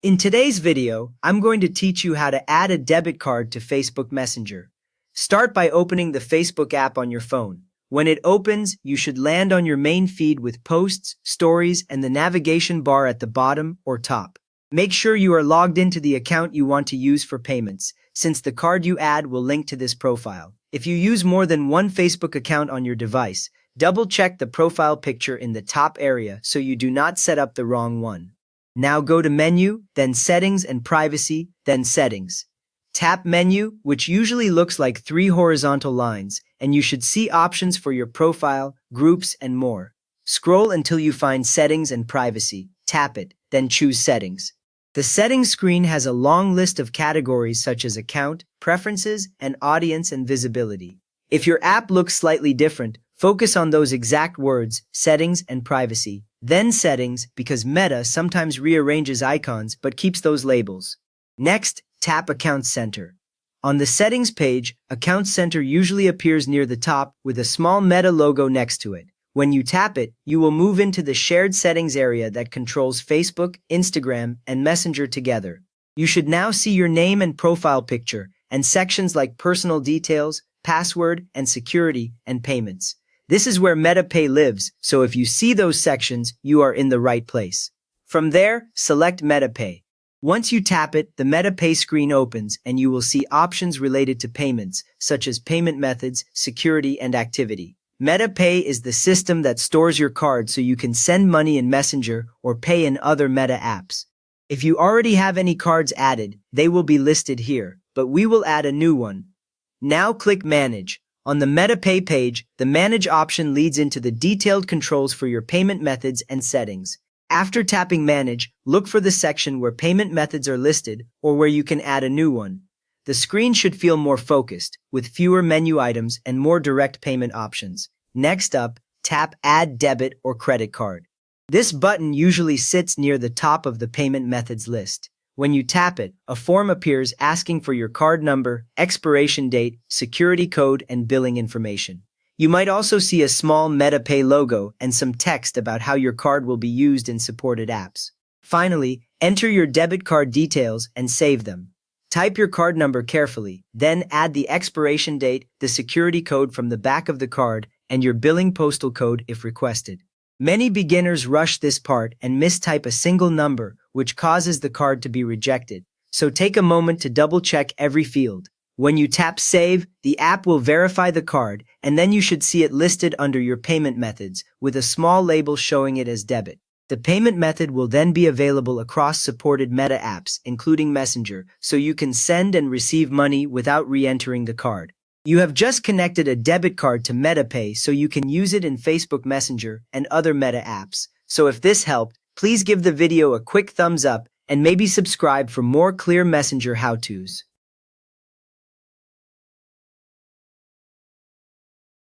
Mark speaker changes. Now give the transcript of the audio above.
Speaker 1: In today's video, I'm going to teach you how to add a debit card to Facebook Messenger. Start by opening the Facebook app on your phone. When it opens, you should land on your main feed with posts, stories, and the navigation bar at the bottom or top. Make sure you are logged into the account you want to use for payments, since the card you add will link to this profile. If you use more than one Facebook account on your device, double-check the profile picture in the top area so you do not set up the wrong one. Now go to Menu, then Settings and Privacy, then Settings. Tap Menu, which usually looks like 3 horizontal lines, and you should see options for your profile, groups, and more. Scroll until you find Settings and Privacy. Tap it, then choose Settings. The settings screen has a long list of categories such as Account, Preferences, and Audience and Visibility. If your app looks slightly different, focus on those exact words, Settings and Privacy. Then Settings, because Meta sometimes rearranges icons but keeps those labels. Next, tap Account Center. On the Settings page, Account Center usually appears near the top with a small Meta logo next to it. When you tap it, you will move into the shared settings area that controls Facebook, Instagram, and Messenger together. You should now see your name and profile picture, and sections like personal details, password, and security, and payments. This is where MetaPay lives, so if you see those sections, you are in the right place. From there, select MetaPay. Once you tap it, the MetaPay screen opens and you will see options related to payments, such as payment methods, security, and activity. MetaPay is the system that stores your card so you can send money in Messenger or pay in other Meta apps. If you already have any cards added, they will be listed here, but we will add a new one. Now click Manage. On the MetaPay page, the Manage option leads into the detailed controls for your payment methods and settings. After tapping Manage, look for the section where payment methods are listed or where you can add a new one. The screen should feel more focused, with fewer menu items and more direct payment options. Next up, tap Add Debit or Credit Card. This button usually sits near the top of the payment methods list. When you tap it, a form appears asking for your card number, expiration date, security code, and billing information. You might also see a small MetaPay logo and some text about how your card will be used in supported apps. Finally, enter your debit card details and save them. Type your card number carefully, then add the expiration date, the security code from the back of the card, and your billing postal code if requested. Many beginners rush this part and mistype a single number, which causes the card to be rejected. So take a moment to double-check every field. When you tap Save, the app will verify the card, and then you should see it listed under your payment methods, with a small label showing it as debit. The payment method will then be available across supported Meta apps, including Messenger, so you can send and receive money without re-entering the card. You have just connected a debit card to MetaPay so you can use it in Facebook Messenger and other Meta apps. So if this helped, please give the video a quick thumbs up and maybe subscribe for more clear Messenger how-tos.